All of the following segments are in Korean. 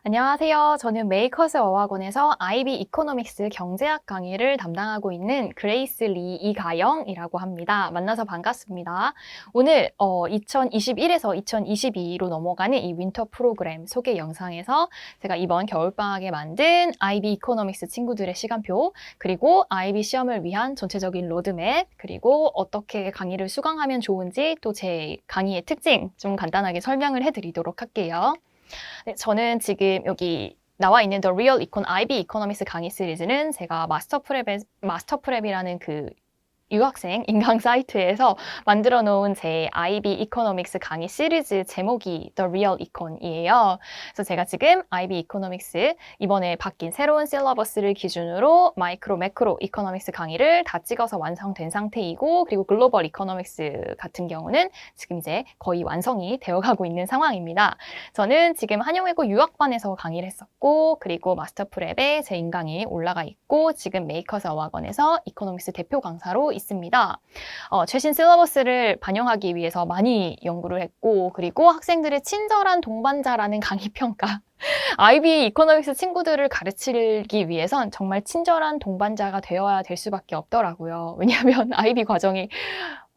안녕하세요. 저는 메이커스 어학원에서 IB 이코노믹스 경제학 강의를 담당하고 있는 그레이스 리 이가영이라고 합니다. 만나서 반갑습니다. 오늘 2021에서 2022로 넘어가는 이 윈터 프로그램 소개 영상에서 제가 이번 겨울방학에 만든 IB 이코노믹스 친구들의 시간표, 그리고 IB 시험을 위한 전체적인 로드맵, 그리고 어떻게 강의를 수강하면 좋은지, 또 제 강의의 특징 좀 간단하게 설명을 해드리도록 할게요. 네, 저는 지금 여기 나와 있는 The Real Econ IB Economics 강의 시리즈는 제가 마스터 프랩이라는 그 유학생 인강 사이트에서 만들어 놓은 제 IB 이코노믹스 강의 시리즈 제목이 The Real Econ이에요. 그래서 제가 지금 IB 이코노믹스 이번에 바뀐 새로운 실러버스를 기준으로 마이크로, 매크로 이코노믹스 강의를 다 찍어서 완성된 상태이고, 그리고 글로벌 이코노믹스 같은 경우는 지금 이제 거의 완성이 되어가고 있는 상황입니다. 저는 지금 한영외고 유학반에서 강의를 했었고, 그리고 마스터 프랩에 제 인강이 올라가 있고, 지금 메이커스 어학원에서 이코노믹스 대표 강사로 있습니다. 최신 실러버스를 반영하기 위해서 많이 연구를 했고, 그리고 학생들의 친절한 동반자라는 강의 평가. IB 이코노믹스 친구들을 가르치기 위해선 정말 친절한 동반자가 되어야 될 수밖에 없더라고요. 왜냐하면 IB 과정이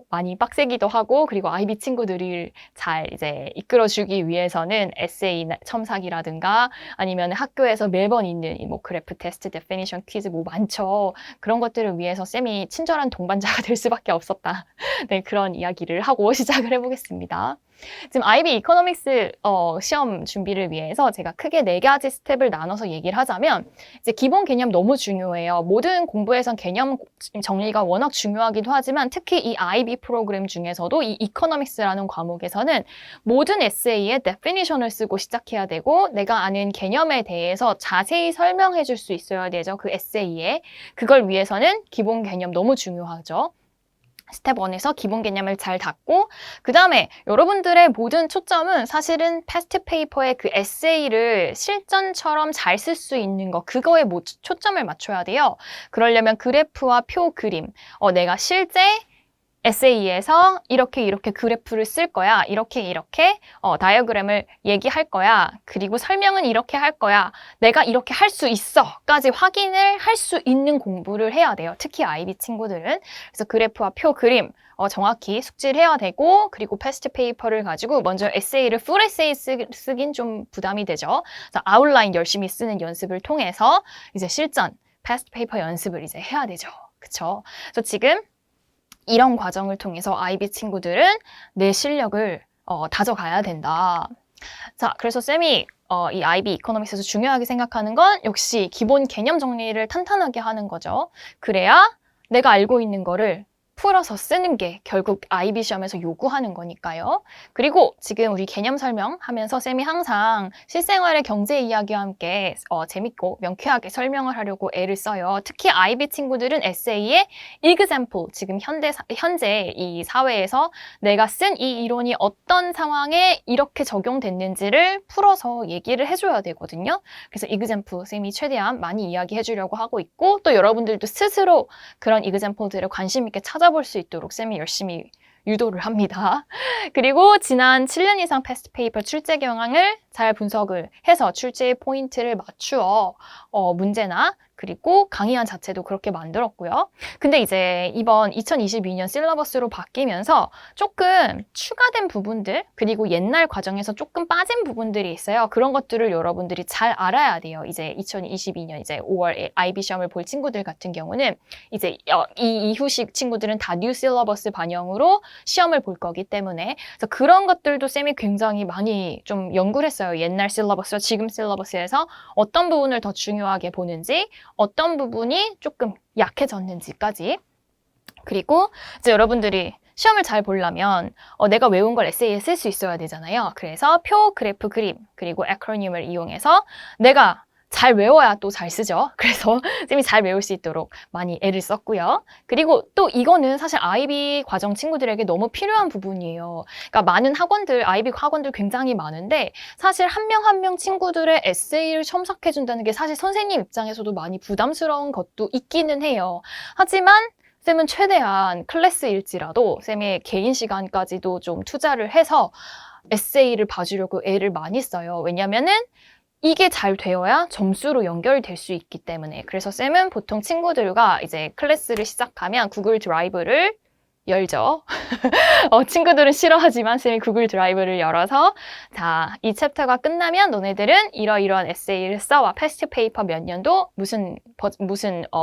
많이 빡세기도 하고, 그리고 IB 친구들을 잘 이제 이끌어주기 위해서는 에세이 첨삭이라든가 아니면 학교에서 매번 있는 뭐 그래프 테스트, 데피니션 퀴즈 뭐 많죠. 그런 것들을 위해서 쌤이 친절한 동반자가 될 수밖에 없었다. 네, 그런 이야기를 하고 시작을 해보겠습니다. 지금 IB 이코노믹스 시험 준비를 위해서 제가 크게 4가지 스텝을 나눠서 얘기를 하자면, 이제 기본 개념 너무 중요해요. 모든 공부에선 개념 정리가 워낙 중요하기도 하지만 특히 이 IB 프로그램 중에서도 이 이코노믹스라는 과목에서는 모든 에세이에 데피니션을 쓰고 시작해야 되고, 내가 아는 개념에 대해서 자세히 설명해 줄 수 있어야 되죠. 그 에세이에. 그걸 위해서는 기본 개념 너무 중요하죠. 스텝 1에서 기본 개념을 잘 닫고, 그 다음에 여러분들의 모든 초점은 사실은 패스트 페이퍼의 그 에세이를 실전처럼 잘 쓸 수 있는 거, 그거에 초점을 맞춰야 돼요. 그러려면 그래프와 표, 그림, 내가 실제 에세이에서 이렇게 그래프를 쓸 거야. 이렇게 다이어그램을 얘기할 거야. 그리고 설명은 이렇게 할 거야. 내가 이렇게 할 수 있어.까지 확인을 할 수 있는 공부를 해야 돼요. 특히 IB 친구들은. 그래서 그래프와 표, 그림 정확히 숙지를 해야 되고, 그리고 패스트 페이퍼를 가지고 먼저 에세이를 풀 에세이 쓰긴 좀 부담이 되죠. 그래서 아웃라인 열심히 쓰는 연습을 통해서 이제 실전 패스트 페이퍼 연습을 이제 해야 되죠. 그쵸? 그래서 지금 이런 과정을 통해서 IB 친구들은 내 실력을 다져가야 된다. 자, 그래서 쌤이 이 IB 이코노믹스에서 중요하게 생각하는 건 역시 기본 개념 정리를 탄탄하게 하는 거죠. 그래야 내가 알고 있는 거를 풀어서 쓰는 게 결국 IB 시험에서 요구하는 거니까요. 그리고 지금 우리 개념 설명하면서 쌤이 항상 실생활의 경제 이야기와 함께 재밌고 명쾌하게 설명을 하려고 애를 써요. 특히 IB 친구들은 에세이에 example, 지금 현재 이 사회에서 내가 쓴 이 이론이 어떤 상황에 이렇게 적용됐는지를 풀어서 얘기를 해줘야 되거든요. 그래서 example 쌤이 최대한 많이 이야기해 주려고 하고 있고, 또 여러분들도 스스로 그런 example들을 관심 있게 찾아볼 수 있도록 쌤이 열심히 유도를 합니다. 그리고 지난 7년 이상 패스트 페이퍼 출제 경향을 잘 분석을 해서 출제의 포인트를 맞추어 문제나 그리고 강의안 자체도 그렇게 만들었고요. 근데 이제 이번 2022년 실러버스로 바뀌면서 조금 추가된 부분들, 그리고 옛날 과정에서 조금 빠진 부분들이 있어요. 그런 것들을 여러분들이 잘 알아야 돼요. 이제 2022년 이제 5월 IB 시험을 볼 친구들 같은 경우는 이제 이 이후식 친구들은 다 뉴 실러버스 반영으로 시험을 볼 거기 때문에, 그래서 그런 것들도 쌤이 굉장히 많이 좀 연구를 했어요. 옛날 실러버스와 지금 실러버스에서 어떤 부분을 더 중요하게 보는지, 어떤 부분이 조금 약해졌는지까지. 그리고 이제 여러분들이 시험을 잘 보려면 내가 외운 걸 에세이에 쓸 수 있어야 되잖아요. 그래서 표, 그래프, 그림, 그리고 에크로님을 이용해서 내가 잘 외워야 또 잘 쓰죠. 그래서 쌤이 잘 외울 수 있도록 많이 애를 썼고요. 그리고 또 이거는 사실 IB 과정 친구들에게 너무 필요한 부분이에요. 그러니까 많은 학원들, IB 학원들 굉장히 많은데 사실 한 명 한 명 친구들의 에세이를 첨삭해준다는 게 사실 선생님 입장에서도 많이 부담스러운 것도 있기는 해요. 하지만 쌤은 최대한 클래스일지라도 쌤의 개인 시간까지도 좀 투자를 해서 에세이를 봐주려고 애를 많이 써요. 왜냐면은 이게 잘 되어야 점수로 연결될 수 있기 때문에. 그래서 쌤은 보통 친구들과 이제 클래스를 시작하면 구글 드라이브를 열죠. 친구들은 싫어하지만 쌤이 구글 드라이브를 열어서 자, 이 챕터가 끝나면 너네들은 이러이러한 에세이를 써와. 패스트 페이퍼 몇 년도 무슨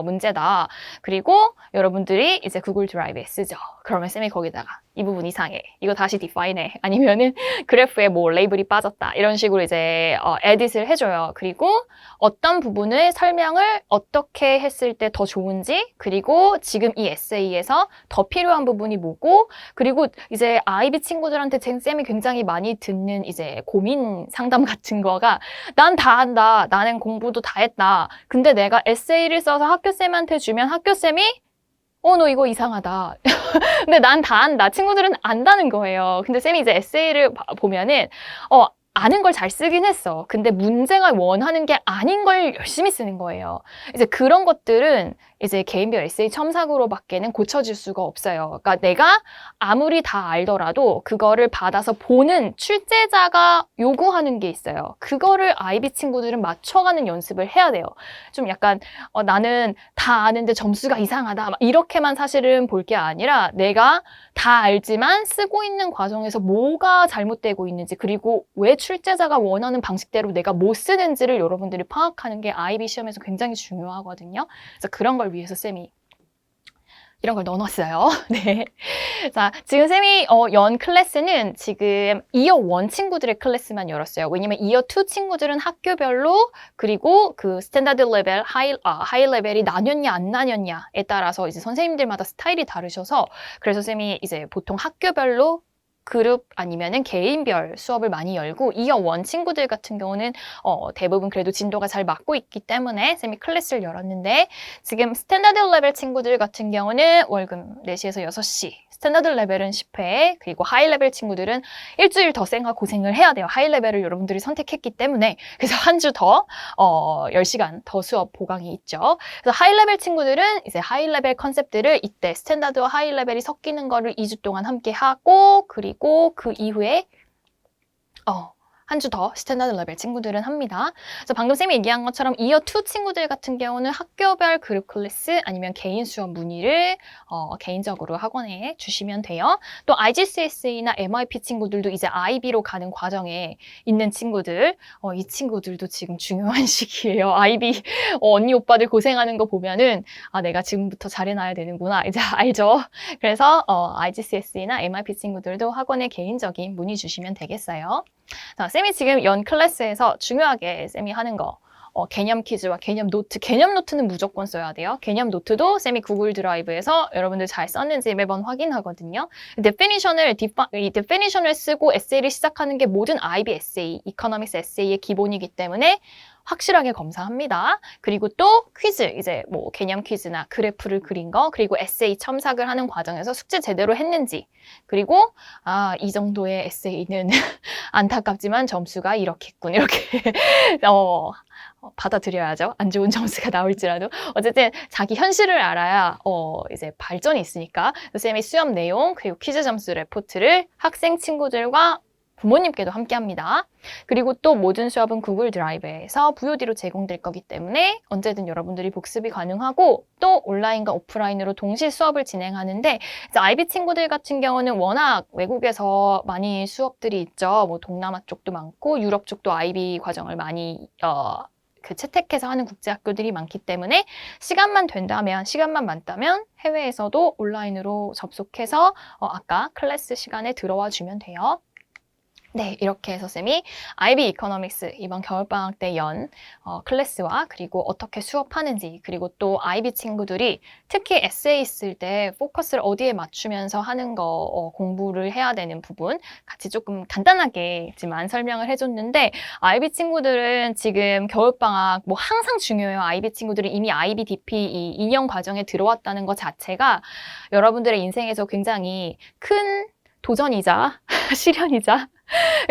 문제다. 그리고 여러분들이 이제 구글 드라이브에 쓰죠. 그러면 쌤이 거기다가 이 부분 이상해. 이거 다시 디파인해. 아니면은 그래프에 뭐 레이블이 빠졌다. 이런 식으로 이제 에딧을 해줘요. 그리고 어떤 부분을 설명을 어떻게 했을 때 더 좋은지, 그리고 지금 이 에세이에서 더 필요한 부분이 뭐고, 그리고 이제 아이비 친구들한테 쌤이 굉장히 많이 듣는 이제 고민 상담 같은 거가 난 다 한다. 나는 공부도 다 했다. 근데 내가 에세이를 써서 학교쌤한테 주면 학교쌤이 너 이거 이상하다. 근데 난 다 안다. 친구들은 안다는 거예요. 근데 쌤이 이제 에세이를 보면은, 아는 걸 잘 쓰긴 했어. 근데 문제가 원하는 게 아닌 걸 열심히 쓰는 거예요. 이제 그런 것들은 이제 개인별 에세이 첨삭으로밖에는 고쳐질 수가 없어요. 그러니까 내가 아무리 다 알더라도 그거를 받아서 보는 출제자가 요구하는 게 있어요. 그거를 아이비 친구들은 맞춰가는 연습을 해야 돼요. 좀 약간 나는 다 아는데 점수가 이상하다. 이렇게만 사실은 볼 게 아니라 내가 다 알지만 쓰고 있는 과정에서 뭐가 잘못되고 있는지, 그리고 왜 출제자가 원하는 방식대로 내가 못 쓰는지를 여러분들이 파악하는 게 아이비 시험에서 굉장히 중요하거든요. 그래서 그런 걸 위해서 쌤이 이런 걸 넣어놨어요. 네. 자, 지금 쌤이 연 클래스는 지금 이어 1 친구들의 클래스만 열었어요. 왜냐면 이어 2 친구들은 학교별로, 그리고 그 스탠다드 레벨, 하이 레벨이 나뉘었냐 안 나뉘었냐에 따라서 이제 선생님들마다 스타일이 다르셔서, 그래서 쌤이 이제 보통 학교별로 그룹 아니면은 개인별 수업을 많이 열고, 이어 1 친구들 같은 경우는 대부분 그래도 진도가 잘 맞고 있기 때문에 쌤이 클래스를 열었는데, 지금 스탠다드 레벨 친구들 같은 경우는 월금 4시에서 6시, 스탠다드 레벨은 10회, 그리고 하이 레벨 친구들은 일주일 더 쌩과 고생을 해야 돼요. 하이 레벨을 여러분들이 선택했기 때문에. 그래서 한 주 더 10시간 더 수업 보강이 있죠. 그래서 하이 레벨 친구들은 이제 하이 레벨 컨셉들을 이때 스탠다드와 하이 레벨이 섞이는 거를 2주 동안 함께 하고, 그리고 그 이후에 한 주 더 스탠다드 레벨 친구들은 합니다. 그래서 방금 쌤이 얘기한 것처럼 이어 2 친구들 같은 경우는 학교별 그룹 클래스 아니면 개인 수업 문의를 개인적으로 학원에 주시면 돼요. 또 IGCSE나 MIP 친구들도 이제 IB로 가는 과정에 있는 친구들, 이 친구들도 지금 중요한 시기예요. IB 언니 오빠들 고생하는 거 보면은 내가 지금부터 잘해놔야 되는구나 이제 알죠. 그래서 IGCSE나 MIP 친구들도 학원에 개인적인 문의 주시면 되겠어요. 자, 쌤이 지금 연 클래스에서 중요하게 쌤이 하는 거, 개념 퀴즈와 개념 노트. 개념 노트는 무조건 써야 돼요. 개념 노트도 쌤이 구글 드라이브에서 여러분들 잘 썼는지 매번 확인하거든요. 이 데피니션을 쓰고 에세이를 시작하는 게 모든 IB 에세이, 이코노믹스 에세이의 기본이기 때문에 확실하게 검사합니다. 그리고 또 퀴즈, 이제 뭐 개념 퀴즈나 그래프를 그린 거, 그리고 에세이 첨삭을 하는 과정에서 숙제 제대로 했는지, 그리고 이 정도의 에세이는 안타깝지만 점수가 이렇겠군, 이렇게 받아들여야죠. 안 좋은 점수가 나올지라도. 어쨌든 자기 현실을 알아야 이제 발전이 있으니까. 쌤이 수업 내용 그리고 퀴즈 점수 레포트를 학생 친구들과 부모님께도 함께 합니다. 그리고 또 모든 수업은 구글 드라이브에서 VOD로 제공될 거기 때문에 언제든 여러분들이 복습이 가능하고, 또 온라인과 오프라인으로 동시 수업을 진행하는데, 이제 IB 친구들 같은 경우는 워낙 외국에서 많이 수업들이 있죠. 뭐 동남아 쪽도 많고 유럽 쪽도 IB 과정을 많이 채택해서 하는 국제학교들이 많기 때문에 시간만 맞다면 해외에서도 온라인으로 접속해서 아까 클래스 시간에 들어와 주면 돼요. 네, 이렇게 해서 쌤이 IB 이코노믹스 이번 겨울방학 때 연 클래스와, 그리고 어떻게 수업하는지, 그리고 또 IB 친구들이 특히 에세이 쓸 때 포커스를 어디에 맞추면서 하는 거 공부를 해야 되는 부분 같이 조금 간단하게지만 설명을 해줬는데, IB 친구들은 지금 겨울방학 뭐 항상 중요해요. IB 친구들이 이미 IB DP 이 2년 과정에 들어왔다는 것 자체가 여러분들의 인생에서 굉장히 큰 도전이자 시련이자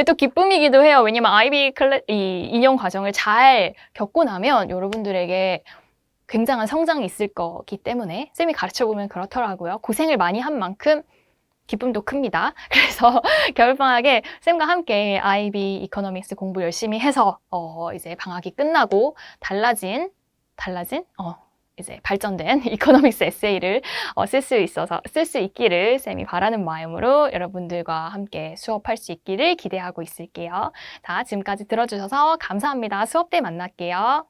또 기쁨이기도 해요. 왜냐면 IB 이 2년 과정을 잘 겪고 나면 여러분들에게 굉장한 성장이 있을 거기 때문에 쌤이 가르쳐보면 그렇더라고요. 고생을 많이 한 만큼 기쁨도 큽니다. 그래서 겨울방학에 쌤과 함께 IB 이코노믹스 공부 열심히 해서 이제 방학이 끝나고 달라진 이제 발전된 이코노믹스 에세이를 쓸 수 있기를 쌤이 바라는 마음으로 여러분들과 함께 수업할 수 있기를 기대하고 있을게요. 자, 지금까지 들어주셔서 감사합니다. 수업 때 만날게요.